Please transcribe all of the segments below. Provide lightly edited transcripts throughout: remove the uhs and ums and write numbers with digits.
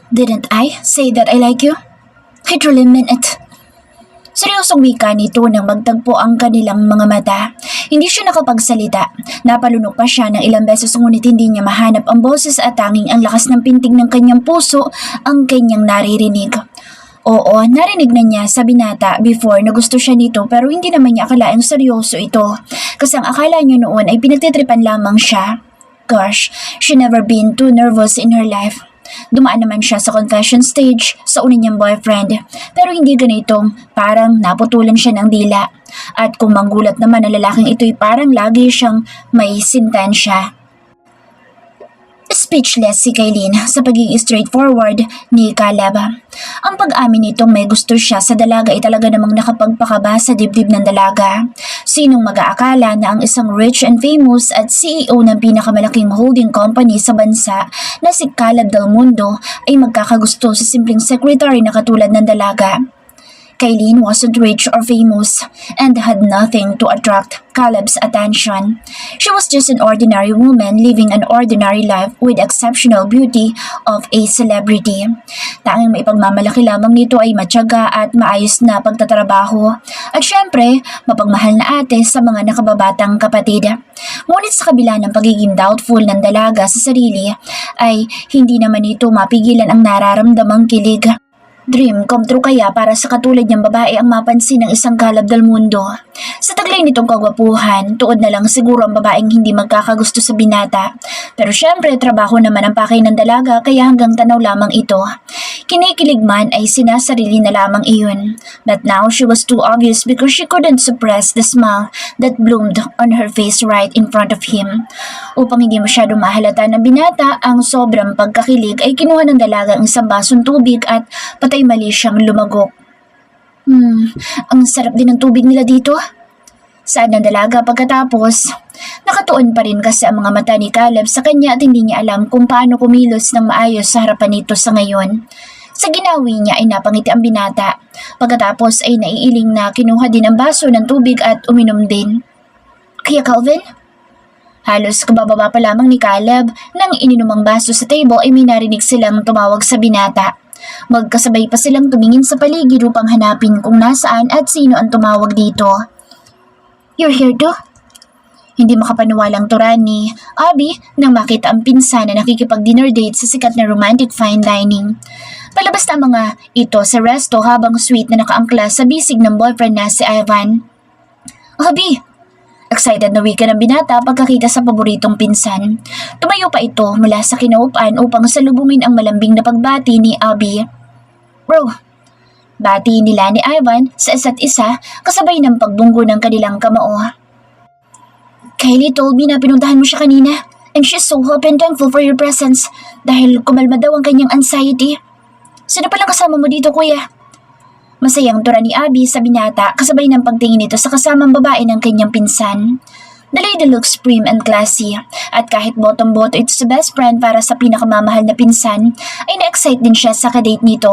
Didn't I say that I like you? I truly mean it. Seryosong wika nito nang magtagpo ang kanilang mga mata. Hindi siya nakapagsalita. Napalunok pa siya ng ilang beses ngunit hindi niya mahanap ang boses at tanging ang lakas ng pintig ng kanyang puso ang kanyang naririnig. Oo, narinig na niya sa binata before na gusto siya nito pero hindi naman niya akalaing seryoso ito. Kasi ang akala niya noon ay pinagtitripan lamang siya. Gosh, she never been too nervous in her life. Dumaan naman siya sa confession stage sa una niyang boyfriend pero hindi ganitong parang naputulan siya ng dila. At kung manggulat naman ang lalaking ito'y parang lagi siyang may sintensya. Speechless si Kaylin sa pagiging straightforward ni Caleb. Ang pag-amin nitong may gusto siya sa dalaga ay talaga namang nakapagpakaba sa dibdib ng dalaga. Sinong mag-aakala na ang isang rich and famous at CEO ng pinakamalaking holding company sa bansa na si Caleb Del Mundo ay magkakagusto sa simpleng secretary na katulad ng dalaga. Kaylin wasn't rich or famous and had nothing to attract Caleb's attention. She was just an ordinary woman living an ordinary life with exceptional beauty of a celebrity. Tanging maipagmamalaki lamang nito ay matyaga at maayos na pagtatrabaho at syempre mapagmahal na ate sa mga nakababatang kapatid. Ngunit sa kabila ng pagiging doubtful ng dalaga sa sarili ay hindi naman ito mapigilan ang nararamdamang kilig. Dream come true kaya para sa katulad niyang babae ang mapansin ng isang Caleb Del Mundo. Sa taglay nitong kagwapuhan, tuod na lang siguro ang babaeng hindi magkakagusto sa binata. Pero syempre, trabaho naman ang pakay ng dalaga kaya hanggang tanaw lamang ito. Kinikilig man ay sinasarili na lamang iyon. But now she was too obvious because she couldn't suppress the smile that bloomed on her face right in front of him. Upang hindi masyado mahalata ng binata ang sobrang pagkakilig ay kinuha ng dalaga ang isang basong tubig at patay mali siyang lumagok. Ang sarap din ng tubig nila dito. Saan ng dalaga pagkatapos? Nakatuon pa rin kasi ang mga mata ni Caleb sa kanya at hindi niya alam kung paano kumilos ng maayos sa harapan nito sa ngayon. Sa ginawi niya ay napangiti ang binata. Pagkatapos ay naiiling na kinuha din ang baso ng tubig at uminom din. Kaya Calvin? Halos kabababa pa lamang ni Caleb nang ininom ang baso sa table ay may narinig silang tumawag sa binata. Magkasabay pa silang tumingin sa paligid upang hanapin kung nasaan at sino ang tumawag dito. You're here too? Hindi makapaniwalang turan ni Abby nang makita ang pinsan na nakikipag-dinner date sa sikat na romantic fine dining. Palabas na mga ito sa resto habang sweet na nakaangkla sa bisig ng boyfriend na si Ivan. Abby! Excited na wika ng binata pagkakita sa paboritong pinsan. Tumayo pa ito mula sa kinaupan upang salubungin ang malambing na pagbati ni Abby. Bro! Bati nila ni Ivan sa isa't isa kasabay ng pagbunggo ng kanilang kamao. Kylie told me na pinuntahan mo siya kanina and she's so happy and thankful for your presence dahil kumalma daw ang kanyang anxiety. Sino palang kasama mo dito, kuya? Masayang tura ni Abby sa binata kasabay ng pagtingin nito sa kasamang babae ng kanyang pinsan. The lady looks prim and classy at kahit botong-boto ito sa best friend para sa pinakamamahal na pinsan ay na-excite din siya sa kadate nito.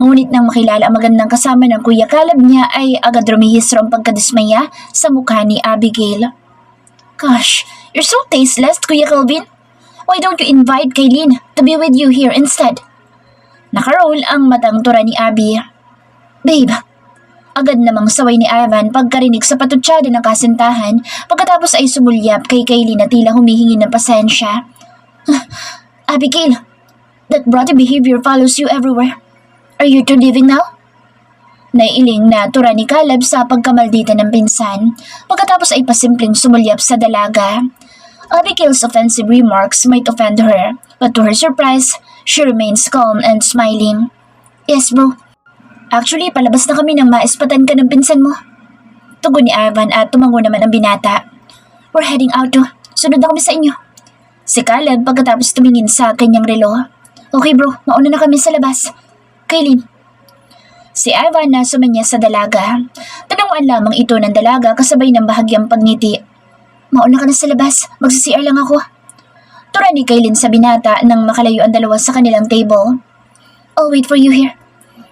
Ngunit nang makilala ang magandang kasama ng kuya Caleb niya ay agad rumihistro ang pagkadismaya sa mukha ni Abigail. Gosh, you're so tasteless, Kuya Calvin. Why don't you invite Kaylin to be with you here instead? Nakaroll ang matang tura ni Abby. Babe, agad namang saway ni Ivan pagkarinig sa patutsyada ng kasintahan pagkatapos ay sumulyap kay Kaylin na tila humihingi ng pasensya. Abigail, that bratty behavior follows you everywhere. Are you two leaving now? Naiiling na tura ni Caleb sa pagkamaldita ng pinsan pagkatapos ay pasimpleng sumulyap sa dalaga. Abigail's offensive remarks might offend her, but to her surprise, she remains calm and smiling. Yes bro. Actually, palabas na kami nang maispatan ka ng pinsan mo. Tugon ni Ivan at tumango naman ang binata. We're heading out to. Sunod na kami sa inyo. Si Caleb pagkatapos tumingin sa kanyang relo. Okay bro, mauna na kami sa labas. Kaylin. Si Ivan na sumanya sa dalaga. Tanungan lamang ito ng dalaga kasabay ng bahagyang pagngiti. Mauna ka na sa labas, magsi-CR lang ako. Tura ni Kaylin sa binata nang makalayo ang dalawa sa kanilang table. I'll wait for you here.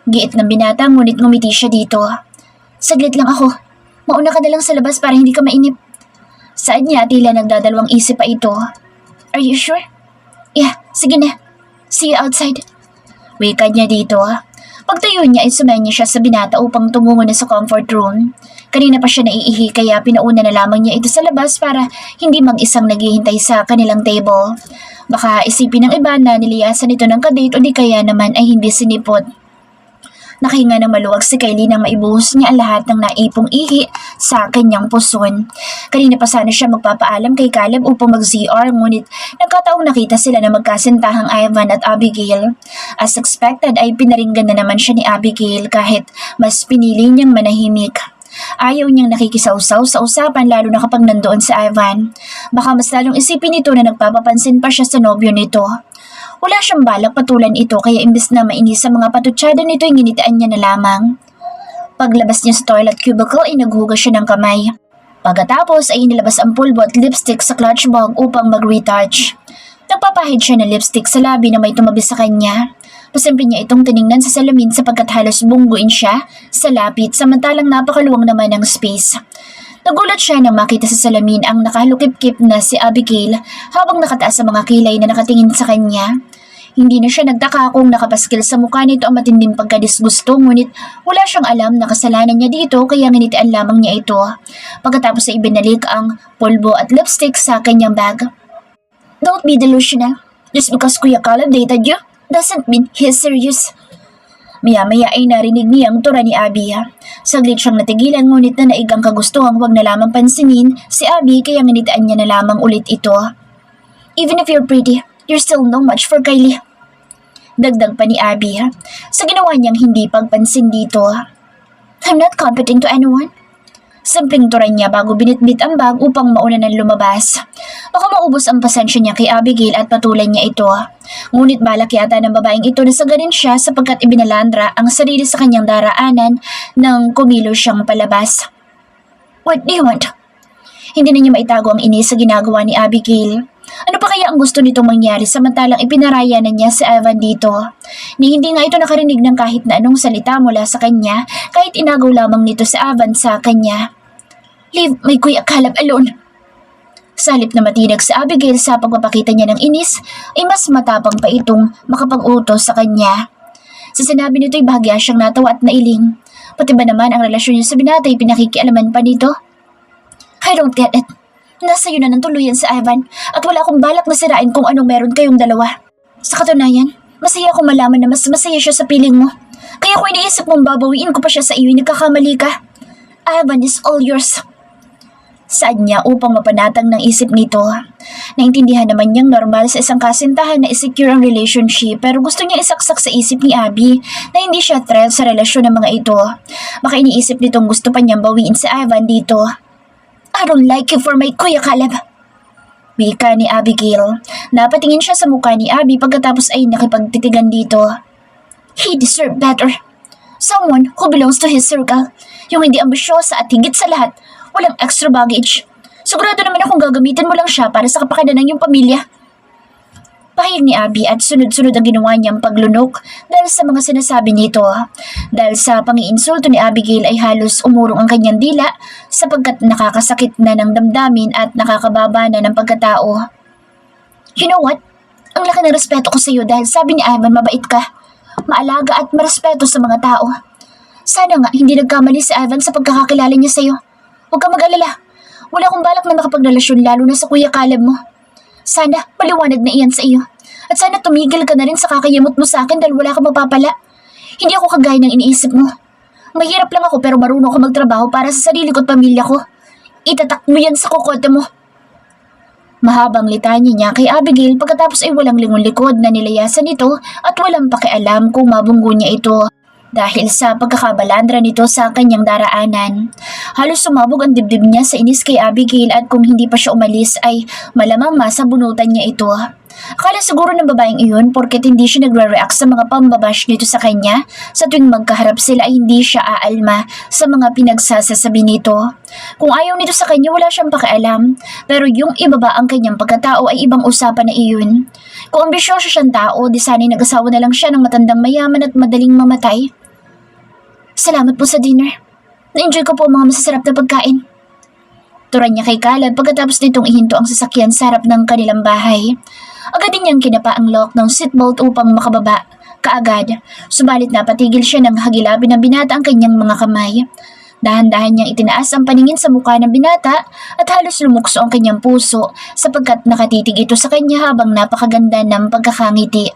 Giit ng binata ngunit ngumiti siya dito. Saglit lang ako. Mauna ka na lang sa labas para hindi ka mainip. Saad niya tila nagdadalawang isip pa ito. Are you sure? Yeah, sige na. See you outside. Wika niya dito. Pagtayo niya ay sumanya siya sa binata upang tumungo na sa comfort room. Kanina pa siya naiihi kaya pinauna na lamang niya ito sa labas para hindi mag-isang naghihintay sa kanilang table. Baka isipin ng iba na niliyasan ito ng kadate o di kaya naman ay hindi sinipot. Nakahinga ng maluwag si Kylie nang maibuhos niya ang lahat ng naipong ihi sa kanyang puson. Kanina pa sana siya magpapaalam kay Caleb upang mag-ZR ngunit nagkataong nakita sila na magkasintahang Ivan at Abigail. As expected ay pinaringgan na naman siya ni Abigail kahit mas pinili niyang manahimik. Ayaw niyang nakikisawsaw sa usapan lalo na kapag nandoon si Ivan. Baka mas lalong isipin nito na nagpapapansin pa siya sa nobyo nito. Wala siyang balak patulan ito kaya imbes na mainis sa mga patutsada nito ay ginitian niya na lamang. Paglabas niya sa toilet cubicle ay naghugas siya ng kamay. Pagkatapos ay inilabas ang pulbo at lipstick sa clutch bag upang mag-retouch. Nagpapahid siya ng lipstick sa labi na may tumabi sa kanya. Pasimple niya itong tiningnan sa salamin sapagkat halos bungguin siya sa lapit samantalang napakaluwang naman ng space. Nagulat siya nang makita sa salamin ang nakahalukip-kip na si Abigail habang nakataas sa mga kilay na nakatingin sa kanya. Hindi na siya nagtaka kung nakapaskil sa mukha nito ang matinding pagkadisgusto ngunit wala siyang alam na kasalanan niya dito kaya nginitian lamang niya ito. Pagkatapos ay ibinalik ang pulbo at lipstick sa kanyang bag. Don't be delusional. Just because Kuya Caleb dated you doesn't mean he's serious. Maya-maya ay narinig niya ang tura ni Abby. Saglit siyang natigilan ngunit na naigang kagustuhang huwag na lamang pansinin si Abby kaya nginitian niya na lamang ulit ito. Even if you're pretty, you're still no match for Kylie. Dagdag pa ni Abby sa ginawa niyang hindi pagpansin dito. I'm not competing to anyone. Simpleng turan niya bago binitbit ang bag upang mauna nang lumabas. Baka maubos ang pasensya niya kay Abigail at patulan niya ito. Ngunit balak yata ng babaeng ito na sagarin siya sapagkat ibinalandra ang sarili sa kanyang daraanan nang kumilos siyang palabas. What do you want? Hindi na niya maitago ang inis sa ginagawa ni Abigail. Ano pa kaya ang gusto nitong mangyari samantalang ipinaraya na niya si Evan dito? Ni hindi nga ito nakarinig ng kahit na anong salita mula sa kanya kahit inagaw lamang nito si Evan sa kanya. Leave my Kuya Caleb alone. Sa halip na matinag si Abigail sa pagpapakita niya ng inis, ay mas matapang pa itong makapag-utos sa kanya. Sa sinabi nito ay bahagya siyang natawa at nailing. Pati ba naman ang relasyon niya sa binata ay pinakikialaman pa nito? I don't get it. Nasa iyo na ng tuluyan si Ivan at wala akong balak na sirain kung anong meron kayong dalawa. Sa katunayan, masaya akong malaman na mas masaya siya sa piling mo. Kaya kung iniisip mong babawiin ko pa siya sa iyo, nagkakamali ka. Ivan is all yours. Saad niya upang mapanatag ng isip nito. Naintindihan naman niyang normal sa isang kasintahan na isecure ang relationship pero gusto niya isaksak sa isip ni Abby na hindi siya thrilled sa relasyon ng mga ito. Baka iniisip nitong gusto pa niyang bawiin si Ivan dito. I don't like you for my Kuya Caleb. Wika ni Abigail. Napatingin siya sa mukha ni Abby pagkatapos ay nakipagtitigan dito. He deserved better. Someone who belongs to his circle. Yung hindi ambisyosa at higit sa lahat, walang extra baggage. Sigurado naman akong gagamitin mo lang siya para sa kapakanan ng iyong pamilya. Pahayag ni Abby at sunod-sunod ang ginawa niyang paglunok dahil sa mga sinasabi nito. Dahil sa pangiinsulto ni Abigail ay halos umurong ang kanyang dila sapagkat nakakasakit na ng damdamin at nakakababa na ng pagkatao. You know what? Ang laki ng respeto ko sa iyo dahil sabi ni Ivan mabait ka, maalaga at marespeto sa mga tao. Sana nga hindi nagkamali si Ivan sa pagkakakilala niya sa iyo. Huwag ka mag-alala. Wala akong balak na makapagrelasyon lalo na sa Kuya Caleb mo. Sana maliwanag na iyan sa iyo. At sana tumigil ka na rin sa kakayamot mo sa akin dahil wala kang mapapala. Hindi ako kagaya ng iniisip mo. Mahirap lang ako pero marunong ako magtrabaho para sa sarili ko at pamilya ko. Itatak mo yan sa kokote mo. Mahabang litanya niya kay Abigail pagkatapos ay walang lingon likod na nilayasan ito at walang pakialam kung mabunggo niya ito. Dahil sa pagkakabalandra nito sa kanyang daraanan. Halos sumabog ang dibdib niya sa inis kay Abigail at kung hindi pa siya umalis ay malamang masabunutan niya ito. Akala siguro ng babaeng iyon porket hindi siya nagre-react sa mga pambabash nito sa kanya sa tuwing magkaharap sila ay hindi siya aalma sa mga pinagsasasabi nito. Kung ayaw nito sa kanya wala siyang pakialam pero yung ibaba ang kanyang pagkatao ay ibang usapan na iyon. Kung ambisyoso siyang tao di sana'y nag-asawa na lang siya ng matandang mayaman at madaling mamatay. Salamat po sa dinner. Na-enjoy ko po ang mga masasarap na pagkain. Turan niya kay Caleb pagkatapos nitong ihinto ang sasakyan sa harap ng kanilang bahay. Agad din niyang kinapa ang lock ng seatbelt upang makababa kaagad. Subalit napatigil siya nang hagilapin ng binata ang kanyang mga kamay. Dahan-dahan niyang itinaas ang paningin sa mukha ng binata at halos lumukso ang kanyang puso sapagkat nakatitig ito sa kanya habang napakaganda ng pagkakangiti.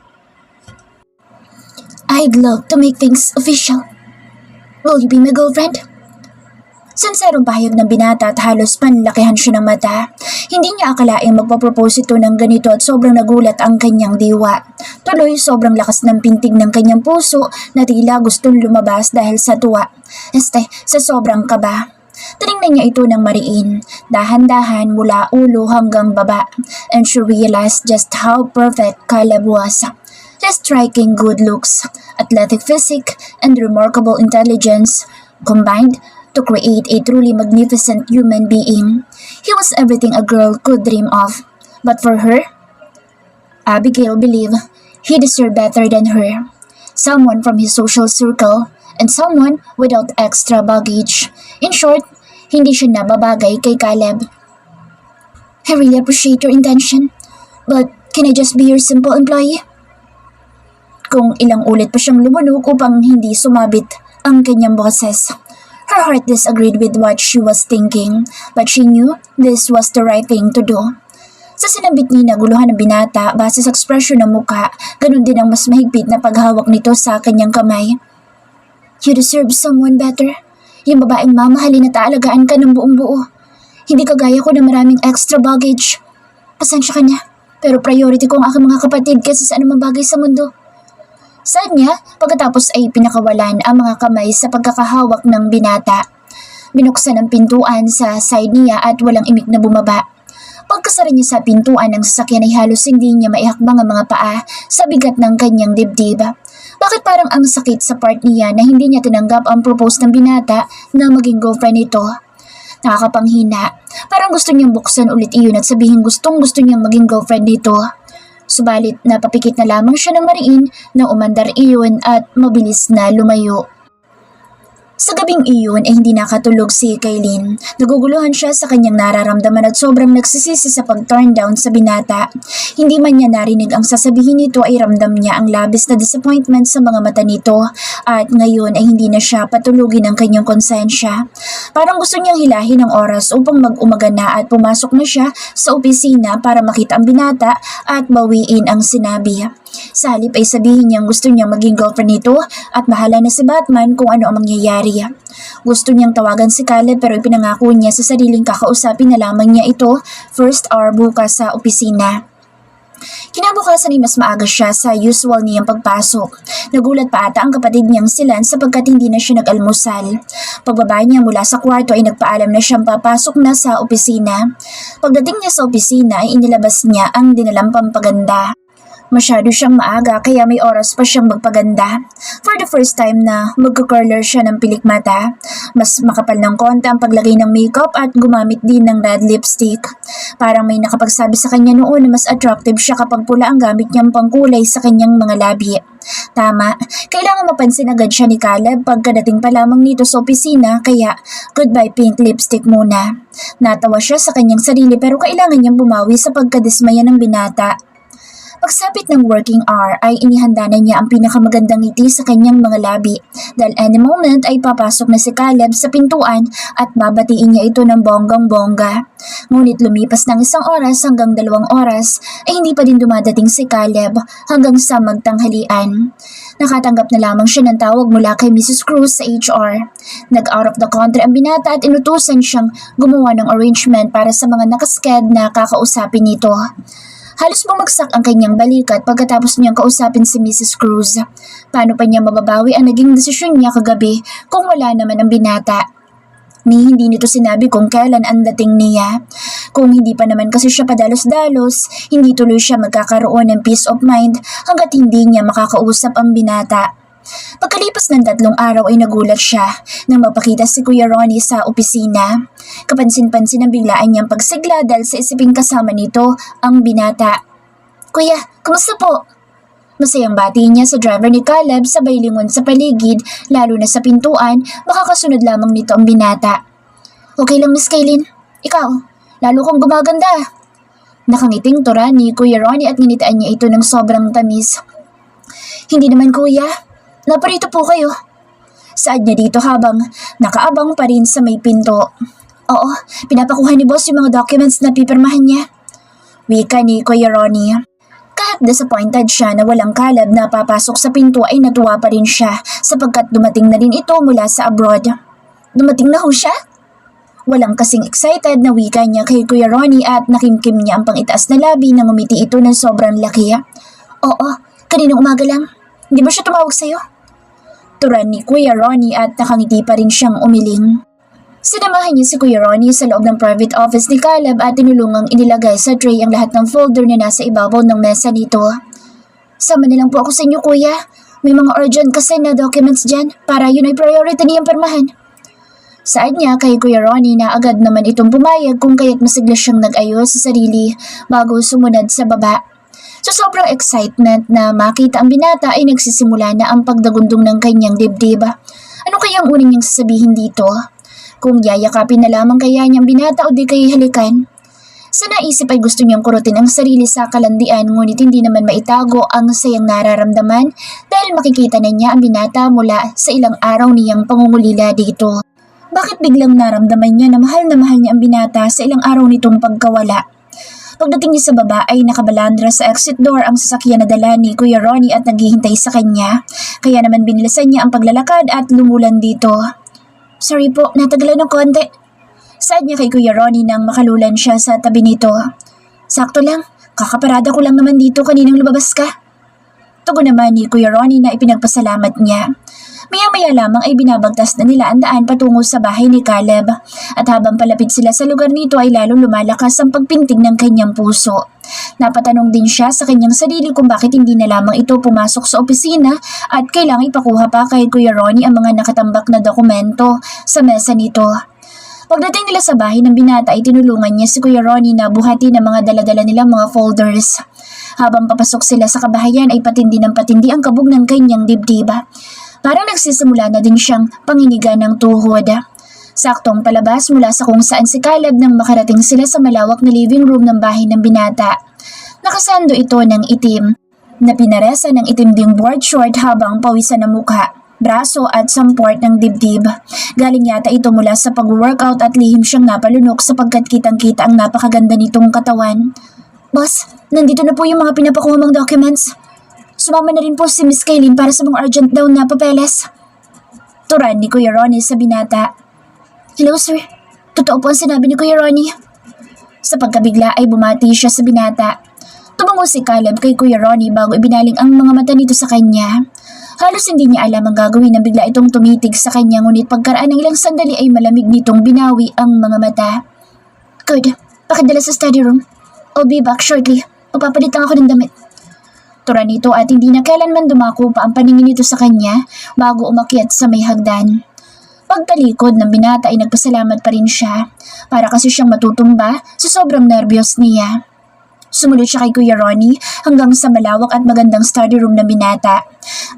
I'd love to make things official. Will you be my girlfriend? Sinserong pahayag ng binata at halos panlakihan siya ng mata. Hindi niya akalaing magpapropose ito ng ganito at sobrang nagulat ang kanyang diwa. Tuloy sobrang lakas ng pintig ng kanyang puso na tila gustong lumabas dahil sa tuwa. Sa sobrang kaba. Tinignan niya ito ng mariin, dahan-dahan mula ulo hanggang baba, and she realized just how perfect Caleb was. His striking good looks, athletic physique, and remarkable intelligence combined to create a truly magnificent human being. He was everything a girl could dream of. But for her, Abigail believed he deserved better than her. Someone from his social circle and someone without extra baggage. In short, hindi siya nababagay kay Caleb. I really appreciate your intention, but can I just be your simple employee? Kung ilang ulit pa siyang lumunog upang hindi sumabit ang kanyang boses. Her heart disagreed with what she was thinking, but she knew this was the right thing to do. Sa sinambit ni naguluhan ng binata base sa ekspresyon ng mukha, ganun din ang mas mahigpit na paghawak nito sa kanyang kamay. You deserve someone better. Yung babaeng mamahalin at aalagaan ka ng buong buo. Hindi kagaya ko na maraming extra baggage. Pasensya ka na, pero priority ko ang aking mga kapatid kaysa sa anumang bagay sa mundo. Saad niya, pagkatapos ay pinakawalan ang mga kamay sa pagkakahawak ng binata. Binuksan ang pintuan sa side niya at walang imik na bumaba. Pagkasara niya sa pintuan ng sasakyan ay halos hindi niya maihakbang ang mga paa sa bigat ng kanyang dibdib. Bakit parang ang sakit sa part niya na hindi niya tinanggap ang propose ng binata na maging girlfriend nito? Nakakapanghina. Parang gusto niyang buksan ulit iyon at sabihin gusto niyang maging girlfriend nito. Subalit napapikit na lamang siya ng mariin na umandar iyon at mabilis na lumayo. Sa gabing iyon ay hindi nakatulog si Kaylin. Naguguluhan siya sa kanyang nararamdaman at sobrang nagsisisi sa pag-turn down sa binata. Hindi man niya narinig ang sasabihin nito ay ramdam niya ang labis na disappointment sa mga mata nito at ngayon ay hindi na siya patulugin ang kanyang konsensya. Parang gusto niyang hilahin ang oras upang mag-umaga na at pumasok na siya sa opisina para makita ang binata at bawiin ang sinabi. Sa halip ay sabihin niyang gusto niyang maging girlfriend nito at bahala na si Batman kung ano ang mangyayari. Gusto niyang tawagan si Caleb pero ipinangako niya sa sariling kakausapin na lamang niya ito first hour bukas sa opisina. Kinabukasan ay mas maaga siya sa usual niyang pagpasok. Nagulat pa ata ang kapatid niyang si Lance sapagkat hindi na siya nag-almusal. Pagbaba niya mula sa kwarto ay nagpaalam na siyang papasok na sa opisina. Pagdating niya sa opisina ay inilabas niya ang dinalang pampaganda. Masyado siyang maaga kaya may oras pa siyang magpaganda. For the first time na magka-curler siya ng pilik mata. Mas makapal ng konti ang paglagay ng makeup at gumamit din ng red lipstick. Parang may nakapagsabi sa kanya noon na mas attractive siya kapag pula ang gamit niyang pangkulay sa kanyang mga labi. Tama, kailangan mapansin agad siya ni Caleb pagkadating pa lamang nito sa opisina kaya goodbye pink lipstick muna. Natawa siya sa kanyang sarili pero kailangan niyang bumawi sa pagkadismaya ng binata. Pagsapit ng working hour ay inihanda na niya ang pinakamagandang ngiti sa kanyang mga labi dahil any moment ay papasok na si Caleb sa pintuan at babatiin niya ito ng bonggang-bongga. Ngunit lumipas ng 1 oras hanggang 2 oras ay hindi pa din dumadating si Caleb hanggang sa magtanghalian. Nakatanggap na lamang siya ng tawag mula kay Mrs. Cruz sa HR. Nag-out of the country ang binata at inutusan siyang gumawa ng arrangement para sa mga nakasked na kakausapin nito. Halos bumagsak ang kanyang balikat pagkatapos niyang kausapin si Mrs. Cruz. Paano pa niya mababawi ang naging desisyon niya kagabi kung wala naman ang binata? Hindi nito sinabi kung kailan ang dating niya. Kung hindi pa naman kasi siya padalos-dalos, hindi tuloy siya magkakaroon ng peace of mind hanggat hindi niya makakausap ang binata. Pagkalipas ng 3 araw ay nagulat siya nang mapakita si Kuya Ronnie sa opisina. Kapansin-pansin ang biglaan niyang pagsigla dahil sa isiping kasama nito ang binata. Kuya, kumusta po? Masayang bati niya sa driver ni Caleb sabay lingon sa paligid lalo na sa pintuan makakasunod lamang nito ang binata. Okay lang Miss Kaylin, ikaw, lalo kang gumaganda. Nakangiting tura ni Kuya Ronnie at nginitaan niya ito ng sobrang tamis. Hindi naman kuya. Naparito po kayo. Saad niya dito habang nakaabang pa rin sa may pinto. Oo, pinapakuha ni boss yung mga documents na pipirmahan niya. Wika ni Kuya Ronnie. Kahit disappointed siya na walang Caleb na papasok sa pinto ay natuwa pa rin siya sapagkat dumating na rin ito mula sa abroad. Dumating na ho siya? Walang kasing excited na wika niya kay Kuya Ronnie at nakimkim niya ang pangitaas na labi nang umiti ito ng sobrang laki. Oo, kaninang umaga lang. Hindi ba siya tumawag sa'yo? Turan ni Kuya Ronnie at nakangiti pa rin siyang umiling. Sinamahan niya si Kuya Ronnie sa loob ng private office ni Caleb at tinulungang inilagay sa tray ang lahat ng folder na nasa ibabaw ng mesa nito. Sama na lang po ako sa inyo kuya. May mga urgent kasi na documents dyan para yun ay priority niyang permahan. Saad niya kay Kuya Ronnie na agad naman itong pumayag kung kaya't masigla siyang nag-ayos sa sarili bago sumunod sa baba. Sa sobrang excitement na makita ang binata ay nagsisimula na ang pagdagundong ng kanyang dibdib. Ano kayang unang niyang sasabihin dito? Kung yayakapin na lamang kaya niyang binata o di kay halikan? Sa naisip ay gusto niyang kurutin ang sarili sa kalandian ngunit hindi naman maitago ang sayang nararamdaman dahil makikita na niya ang binata mula sa ilang araw niyang pangungulila dito. Bakit biglang naramdaman niya na mahal niya ang binata sa ilang araw nitong pagkawala? Pagdating niya sa baba ay nakabalandra sa exit door ang sasakyan na dala ni Kuya Ronnie at naghihintay sa kanya. Kaya naman binilisan niya ang paglalakad at lumulan dito. Sorry po, natagalan ng konti. Saad niya kay Kuya Ronnie nang makalulan siya sa tabi nito. Sakto lang, kakaparada ko lang naman dito kaninang lumabas ka. Tugon naman ni Kuya Ronnie na ipinagpasalamat niya. Maya-maya lamang ay binabagtas na nila ang daan patungo sa bahay ni Caleb. At habang palapit sila sa lugar nito ay lalong lumalakas ang pagpintig ng kanyang puso. Napatanong din siya sa kanyang sarili kung bakit hindi na lamang ito pumasok sa opisina at kailangang ipakuha pa kay Kuya Ronnie ang mga nakatambak na dokumento sa mesa nito. Pagdating nila sa bahay ng binata ay tinulungan niya si Kuya Ronnie na buhati ng mga daladala nilang mga folders. Habang papasok sila sa kabahayan ay patindi ng patindi ang kabog ng kanyang dibdib. Parang nagsisimula na din siyang panginigan ng tuhod. Saktong palabas mula sa kung saan si Caleb nang makarating sila sa malawak na living room ng bahay ng binata. Nakasando ito ng itim, na pinaresa ng itim ding board short habang pawisan ng mukha, braso at samport ng dibdib. Galing yata ito mula sa pag-workout at lihim siyang napalunok sapagkat kitang-kita ang napakaganda nitong katawan. Boss, nandito na po yung mga pinapakuha mong documents. Sumama na rin po si Miss Kaylin para sa mga urgent daw na papeles. Turan ni Kuya Ronnie sa binata. Hello sir, totoo po ang sinabi ni Kuya Ronnie. Sa pagkabigla ay bumati siya sa binata. Tumango si Caleb kay Kuya Ronnie bago ibinaling ang mga mata nito sa kanya. Halos hindi niya alam ang gagawin nang bigla itong tumitig sa kanya ngunit pagkaraan ng ilang sandali ay malamig nitong binawi ang mga mata. Good, pakidala sa study room. I'll be back shortly. Magpapalit lang ako ng damit. Turan nito at hindi na kailanman dumako pa ang paningin nito sa kanya bago umakyat sa may hagdan. Pagtalikod ng binata ay nagpasalamat pa rin siya para kasi siyang matutumba sa sobrang nervyos niya. Sumunod siya kay Kuya Ronnie hanggang sa malawak at magandang study room ng binata.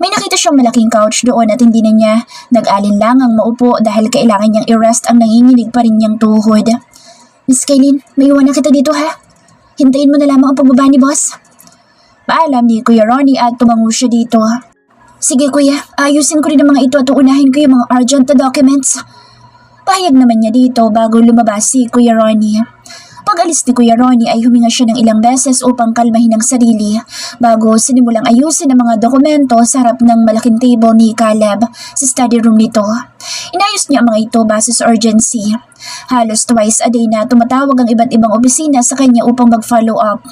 May nakita siyang malaking couch doon at hindi na niya nag-alinlangang maupo dahil kailangan niyang i-rest ang nanginginig pa rin niyang tuhod. Miss Kaylin, may iwanan kita dito ha? Hintayin mo na lamang ang pagbaba ni boss. Paalam ni Kuya Ronnie at tumango siya dito. Sige kuya, ayusin ko rin ang mga ito at uunahin ko yung mga urgent na documents. Pahayag naman niya dito bago lumabas si Kuya Ronnie. Pag-alis ni Kuya Ronnie ay huminga siya ng ilang beses upang kalmahin ang sarili bago sinimulang ayusin ang mga dokumento sa harap ng malaking table ni Caleb sa study room nito. Inayos niya ang mga ito base sa urgency. Halos twice a day na tumatawag ang iba't ibang opisina sa kanya upang mag-follow up.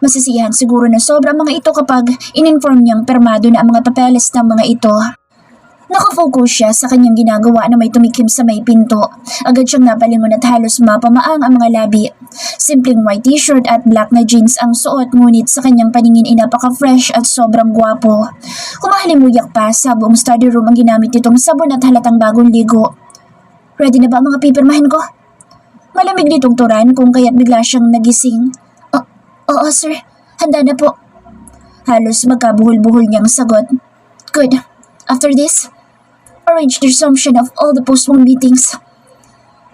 Masisiyahan siguro na sobra ang mga ito kapag in-inform niyang permado na ang mga papeles ng mga ito. Nakafocus siya sa kanyang ginagawa na may tumikim sa may pinto. Agad siyang napalingon at halos mapamaang ang mga labi. Simpleng white t-shirt at black na jeans ang suot ngunit sa kanyang paningin ay napaka-fresh at sobrang gwapo. Kumahalimuyak pa sa buong study room ang ginamit nitong sabon at halatang bagong ligo. Ready na ba ang mga pipirmahin ko? Malamig nitong turan kung kaya't bigla siyang nagising. Oo sir, handa na po. Halos magkabuhol-buhol niyang sagot. Good. After this, arrange the resumption of all the postponed meetings.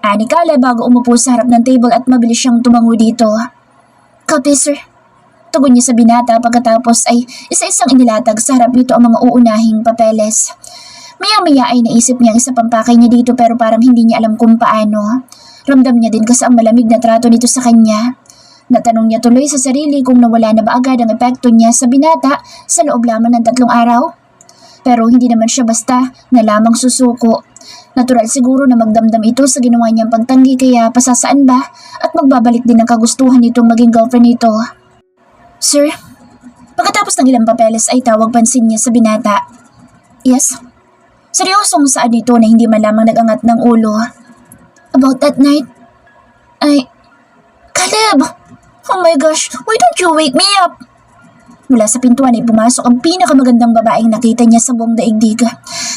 Ani Caleb bago umupo sa harap ng table at mabilis siyang tumango dito. Copy, sir. Tugon niya sa binata pagkatapos ay isa-isang inilatag sa harap nito ang mga uunahing papeles. Maya-maya ay naisip niya ang isa pang pakay niya dito pero parang hindi niya alam kung paano. Ramdam niya din kasi ang malamig na trato nito sa kanya. Natanong niya tuloy sa sarili kung nawala na ba agad ang epekto niya sa binata sa loob lamang ng 3 araw. Pero hindi naman siya basta na lamang susuko. Natural siguro na magdamdam ito sa ginawa niyang pagtanggi kaya pasasaan ba at magbabalik din ng kagustuhan nitong maging girlfriend nito. Sir, pagkatapos ng ilang papeles ay tawag pansin niya sa binata. Yes? Seryosong saan nito na hindi man lamang nag-angat ng ulo. About that night? Caleb! Oh my gosh, why don't you wake me up? Mula sa pintuan ay pumasok ang pinakamagandang babaeng nakita niya sa buong daigdig.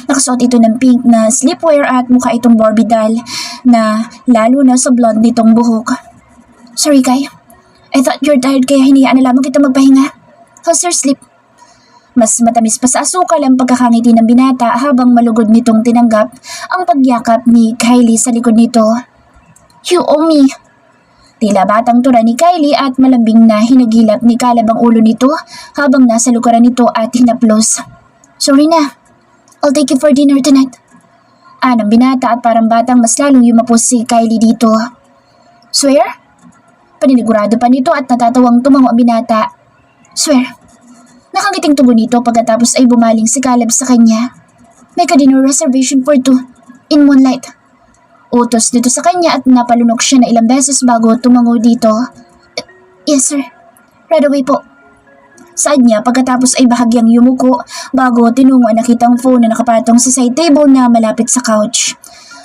Nakasuot ito ng pink na sleepwear at mukha itong Barbie doll na lalo na sa blonde nitong buhok. Sorry, Kai. I thought you're tired kaya hinayaan na lamang kita magpahinga. How's your sleep? Mas matamis pa sa asukal ang pagkakangiti ng binata habang malugod nitong tinanggap ang pagyakap ni Kylie sa likod nito. You owe me. Tila batang tura ni Kylie at malambing na hinagilap ni Caleb ang ulo nito habang nasa lukuran nito at hinaplos. Sorry na. I'll take you for dinner tonight. Anang binata at parang batang mas lalong yumapos si Kylie dito. Swear? Paninigurado pa nito at natatawang tumango ang binata. Swear. Nakangiting tugon nito pagkatapos ay bumaling si Caleb sa kanya. Make a dinner reservation for 2 in Moonlight. Utos dito sa kanya at napalunok siya na ilang beses bago tumango dito. Yes sir, right away po. Saad niya pagkatapos ay bahagyang yumuko bago tinungo ang nakitang phone na nakapatong sa side table na malapit sa couch.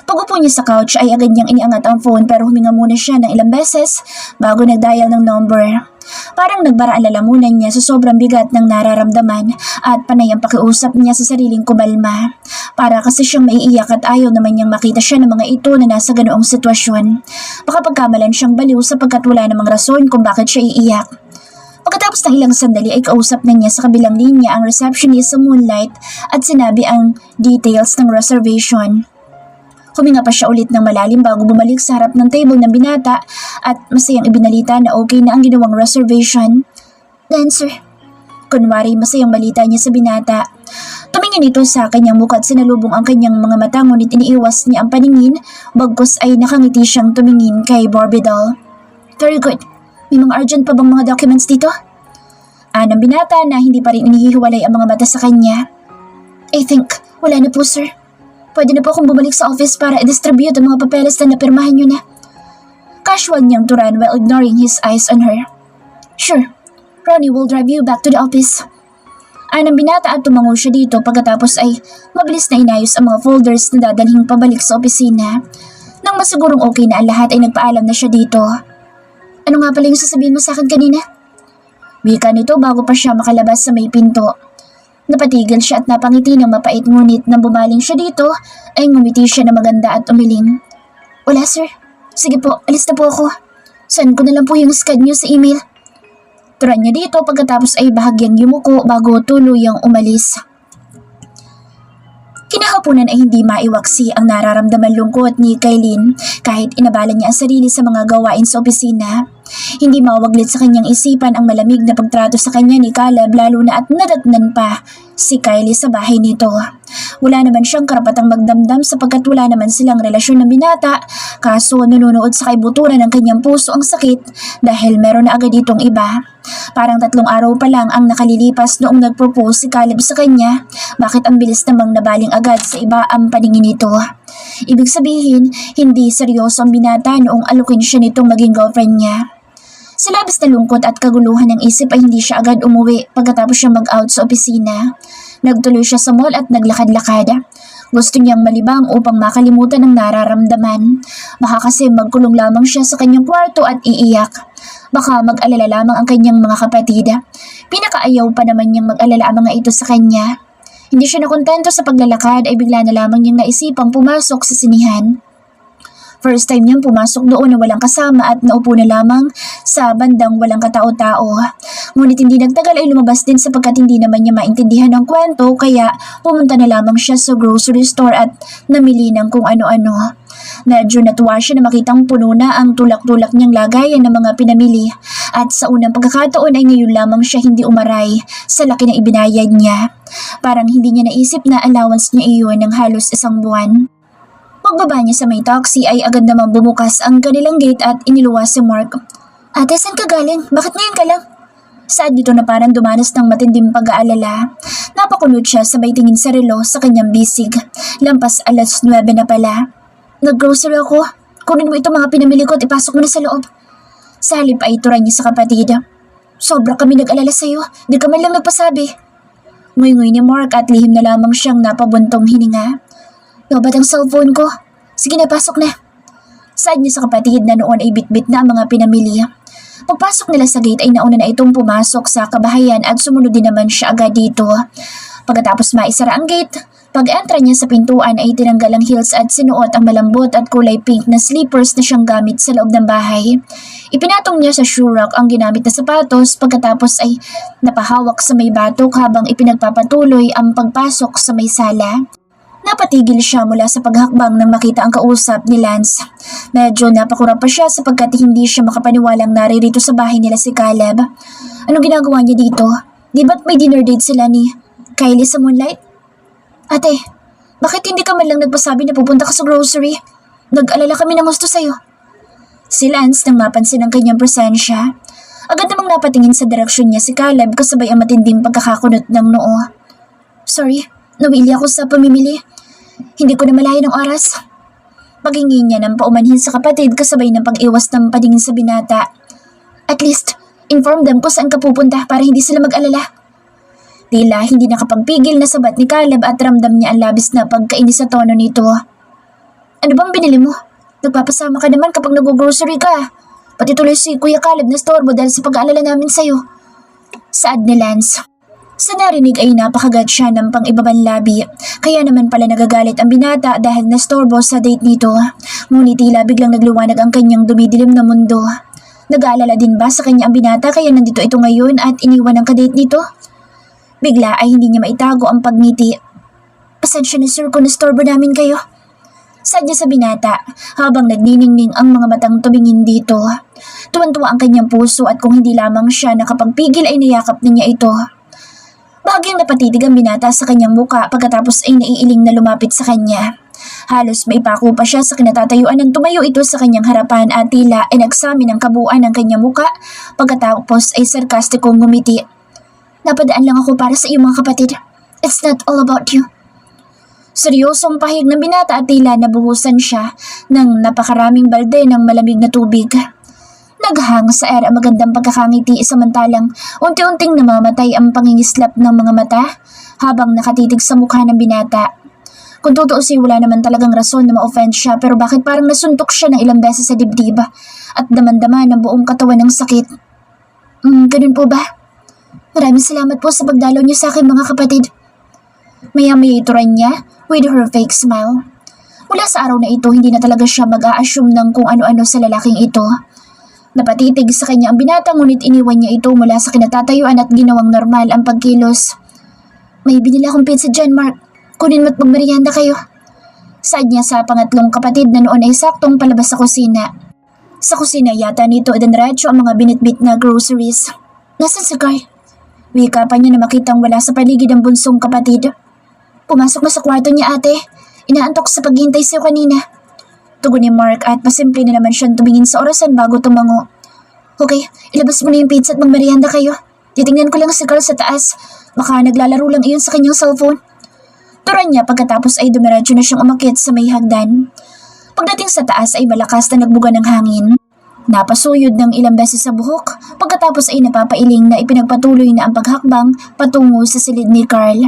Pag-upo niya sa couch ay agad niyang iniangat ang phone pero huminga muna siya ng ilang beses bago nag-dial ng number. Parang nagbara ang lalamunan niya sa sobrang bigat ng nararamdaman at panay ang pakiusap niya sa sariling kumalma. Para kasi siyang maiiyak at ayaw naman niyang makita siya ng mga ito na nasa ganoong sitwasyon. Baka pagkamalan siyang baliw sapagkat wala namang rason kung bakit siya iiyak. Pagkatapos ng ilang sandali ay kausap na niya sa kabilang linya ang receptionist sa Moonlight at sinabi ang details ng reservation. Huminga pa siya ulit ng malalim bago bumalik sa harap ng table ng binata at masayang ibinalita na okay na ang ginawang reservation. Dancer. Kunwari masayang balita niya sa binata. Tumingin ito sa kanyang mukha at sinalubong ang kanyang mga mata ngunit iniiwas niya ang paningin bagkus ay nakangiti siyang tumingin kay Barbie doll. Very good. May mga urgent pa bang mga documents dito? Anang binata na hindi pa rin inihihiwalay ang mga mata sa kanya. I think wala na po sir. Pwede na po akong bumalik sa office para i-distribute ang mga papeles na napirmahan niyo na. Casual niyang turan while ignoring his eyes on her. Sure, Ronnie will drive you back to the office. Anang binata at tumango siya dito pagkatapos ay mabilis na inayos ang mga folders na dadalhin pabalik sa opisina. Nang masigurong okay na ang lahat ay nagpaalam na siya dito. Ano nga pala yung sasabihin mo sa akin kanina? Wika nito bago pa siya makalabas sa may pinto. Napatigil siya at napangiti ng mapait ngunit nang bumaling siya dito ay ngumiti siya na maganda at umiling. Wala sir. Sige po, alis na po ako. Send ko na lang po yung scan niyo sa email. Turan niya dito pagkatapos ay bahagyang yumuko bago tuluyang umalis. Kinahaponan ay hindi maiwaksi ang nararamdaman lungkot ni Kailin kahit inabala niya ang sarili sa mga gawain sa opisina. Hindi mawaglit sa kanyang isipan ang malamig na pagtrato sa kanya ni Caleb lalo na at nadatnan pa si Kylie sa bahay nito. Wala naman siyang karapatang magdamdam sapagkat wala naman silang relasyon ng binata kaso nanunood sa kaibuturan ng kanyang puso ang sakit dahil meron na agad itong iba. Parang 3 araw pa lang ang nakalilipas noong nag-propose si Caleb sa kanya. Bakit ang bilis namang nabaling agad sa iba ang paningin nito? Ibig sabihin, hindi seryoso ang binata noong alukin siya nitong maging girlfriend niya. Sa labis na lungkot at kaguluhan ng isip ay hindi siya agad umuwi pagkatapos siya mag-out sa opisina. Nagtuloy siya sa mall at naglakad-lakad. Gusto niyang malibang upang makalimutan ang nararamdaman. Baka kasi magkulong lamang siya sa kanyang kwarto at iiyak. Baka mag-alala lamang ang kanyang mga kapatid. Pinakaayaw pa naman niyang mag-alala ang mga ito sa kanya. Hindi siya nakontento sa paglalakad ay bigla na lamang niyang naisipang pumasok sa sinihan. First time niyang pumasok doon na walang kasama at naupo na lamang sa bandang walang katao-tao. Ngunit hindi nagtagal ay lumabas din sapagkat hindi naman niya maintindihan ang kwento kaya pumunta na lamang siya sa grocery store at namili ng kung ano-ano. Medyo natuwa siya na makitang puno na ang tulak-tulak niyang lagayan ng mga pinamili at sa unang pagkakataon ay ngayon lamang siya hindi umaray sa laki na ibinayad niya. Parang hindi niya naisip na allowance niya iyon ng halos isang buwan. Pagbaba niya sa may taxi ay agad namang bumukas ang kanilang gate at iniluwas si Mark. Ate, saan ka galing? Bakit ngayon ka lang? Saad dito na parang dumanas ng matinding pag-aalala. Napakunot siya sabay tingin sa relo sa kanyang bisig. Lampas 9:00 na pala. Nag-grocery ako. Kunin mo itong mga pinamili ko at ipasok mo na sa loob. Sa halip ay turan niya sa kapatid. Sobra kami nag-alala sa'yo. Di ka man lang nagpasabi. Nguy-nguy ni Mark at lihim na lamang siyang napabuntong hininga. Lobat ang cellphone ko. Sige na, pasok na. Saad niya sa kapatid na noon ay bitbit na ang mga pinamili. Pagpasok nila sa gate ay nauna na itong pumasok sa kabahayan at sumunod din naman siya agad dito. Pagkatapos maisara ang gate, pag-entra niya sa pintuan ay tinanggal ang heels at sinuot ang malambot at kulay pink na slippers na siyang gamit sa loob ng bahay. Ipinatong niya sa shoe rack ang ginamit na sapatos pagkatapos ay napahawak sa may batok habang ipinagpapatuloy ang pagpasok sa may sala. Napatigil siya mula sa paghakbang nang makita ang kausap ni Lance. Medyo napakura pa siya sapagkat hindi siya makapaniwalang naririto sa bahay nila si Caleb. Anong ginagawa niya dito? Di ba't may dinner date sila ni Kylie sa Moonlight? Ate, bakit hindi ka man lang nagpasabi na pupunta ka sa grocery? Nag-alala kami ng gusto sa'yo. Si Lance nang mapansin ang kanyang presensya. Agad namang napatingin sa direksyon niya si Caleb kasabay ang matinding pagkakakunot ng noo. Sorry, nawili ako sa pamimili. Hindi ko na malayan ang oras. Paghingi niya ng paumanhin sa kapatid kasabay ng pag-iwas ng paningin sa binata. At least, inform them kung saan ka pupunta para hindi sila mag-alala. Tila hindi nakapagpigil na sabat ni Caleb at ramdam niya ang labis na pagkainis sa tono nito. Ano bang binili mo? Nagpapasama ka naman kapag nag-grocery ka. Pati tuloy si Kuya Caleb na storbo dahil sa pag-aalala namin sa'yo. Saad ni Lance. Sa narinig ay napakagat siya ng pang-ibabang labi. Kaya naman pala nagagalit ang binata dahil nastorbo sa date nito. Ngunit tila biglang nagliwanag ang kanyang dumidilim na mundo. Nag-aalala din ba sa kanya ang binata kaya nandito ito ngayon at iniwan ang kadate nito? Bigla ay hindi niya maitago ang pagngiti. Pasensya na sir kung nastorbo namin kayo. Saad niya sa binata habang nagniningning ang mga matang tumingin dito. Tuwan-tuwa ang kanyang puso at kung hindi lamang siya nakapagpigil ay niyakap na niya ito. Bahagyang napatitig ang binata sa kanyang muka pagkatapos ay naiiling na lumapit sa kanya. Halos maipako pa siya sa kinatatayuan nang tumayo ito sa kanyang harapan at tila ay nagsamin ang kabuuan ng kanyang muka pagkatapos ay sarkastikong ngumiti. Napadaan lang ako para sa iyong mga kapatid. It's not all about you. Seryosong pahig ng binata at tila nabuhusan siya ng napakaraming balde ng malamig na tubig. Naghang sa air ang magandang pagkakangiti samantalang unti-unting namamatay ang pangingislap ng mga mata habang nakatitig sa mukha ng binata. Kung tutuusin wala naman talagang rason na ma-offend siya pero bakit parang nasuntok siya ng ilang beses sa dibdib at damandama ng buong katawan ng sakit. Ganun po ba? Maraming salamat po sa pagdalaw niyo sa akin mga kapatid. Maya-maya ituran niya with her fake smile. Mula sa araw na ito hindi na talaga siya mag-a-assume ng kung ano-ano sa lalaking ito. Napatitig sa kanya ang binata ngunit iniwan niya ito mula sa kinatatayuan at ginawang normal ang pagkilos. May binili akong pizza dyan, Mark. Kunin mo't magmerienda kayo. Saad niya sa pangatlong kapatid na noon ay saktong palabas sa kusina. Sa kusina yata nito idanradyo ang mga binitbit na groceries. Nasaan si Guy? Wika pa niya na makitang wala sa paligid ang bunsong kapatid. Pumasok na sa kwarto niya ate. Inaantok sa paghihintay sa'yo kanina. Tugon ni Mark at pasimple na naman siyang tumingin sa orasan bago tumango. Okay, ilabas mo na yung pizza at magmerienda kayo. Titingnan ko lang si Carl sa taas. Baka naglalaro lang iyon sa kanyang cellphone. Turan niya pagkatapos ay dumiretso na siyang umakyat sa may hagdan. Pagdating sa taas ay malakas na nagbuga ng hangin. Napasuyod ng ilang beses sa buhok pagkatapos ay napapailing na ipinagpatuloy na ang paghakbang patungo sa silid ni Carl.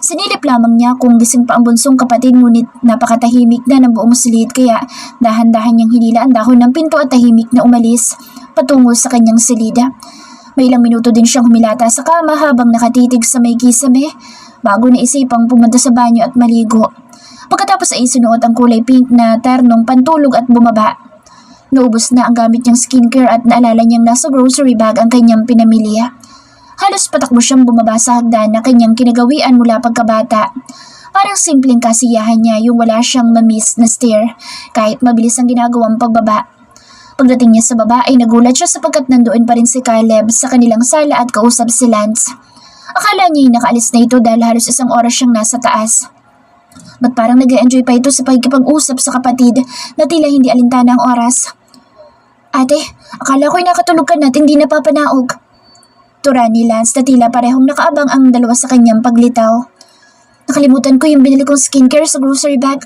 Sinilip lamang niya kung gising pa ang bunsong kapatid ngunit napakatahimik na ng buong silid kaya dahan-dahan niyang hinila ang dahon ng pinto at tahimik na umalis patungo sa kanyang silid. May ilang minuto din siyang humilata sa kama habang nakatitig sa may kisame bago naisipang pumunta sa banyo at maligo. Pagkatapos ay sinuot ang kulay pink na ternong pantulog at bumaba. Naubos na ang gamit niyang skincare at naalala niyang nasa grocery bag ang kanyang pinamilya. Halos patakbo siyang bumaba sa hagdan na kanyang kinagawian mula pagkabata. Parang simpleng kasiyahan niya yung wala siyang mamiss na stair kahit mabilis ang ginagawang pagbaba. Pagdating niya sa baba ay nagulat siya sapagkat nandoon pa rin si Caleb sa kanilang sala at kausap si Lance. Akala niya ay nakaalis na ito dahil halos isang oras siyang nasa taas. Ba't parang nag-enjoy pa ito sa pagkipag-usap sa kapatid na tila hindi alintana ang oras? Ate, akala ko'y nakatulog ka na at hindi napapanaog. Tura ni Lance na tila parehong nakaabang ang dalawa sa kanyang paglitaw. Nakalimutan ko yung binili kong skincare sa grocery bag.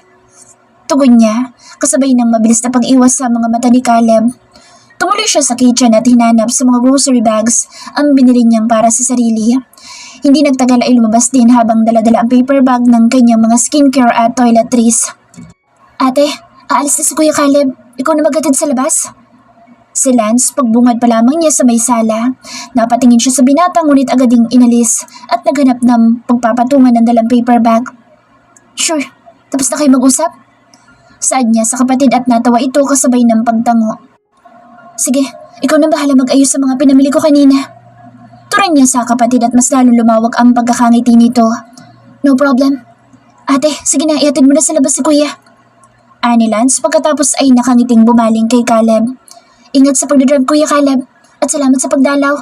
Tugon niya, kasabay ng mabilis na pag-iwas sa mga mata ni Caleb. Tumuloy siya sa kitchen at hinanap sa mga grocery bags ang binili niyang para sa sarili. Hindi nagtagal ay lumabas din habang daladala ang paper bag ng kanyang mga skincare at toiletries. Ate, aalis na si Kuya Caleb. Ikaw na magatid sa labas? Si Lance, pagbungad pa lamang niya sa may sala. Napatingin siya sa binata ngunit agad ding inalis at naghanap ng pagpapatungan ng dalang paper bag. Sure, tapos na kayo mag-usap? Saad niya sa kapatid at natawa ito kasabay ng pagtango. Sige, ikaw na bahala mag-ayos sa mga pinamili ko kanina. Turan niya sa kapatid at mas lalong lumawag ang pagkakangiti nito. No problem. Ate, sige na, iatid mo na sa labas si Kuya. Ani Lance pagkatapos ay nakangiting bumaling kay Caleb. Ingat sa pagdadrive Kuya Caleb at salamat sa pagdalaw.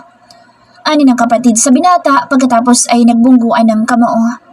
Ani ng kapatid sa binata pagkatapos ay nagbungguan ng kamao.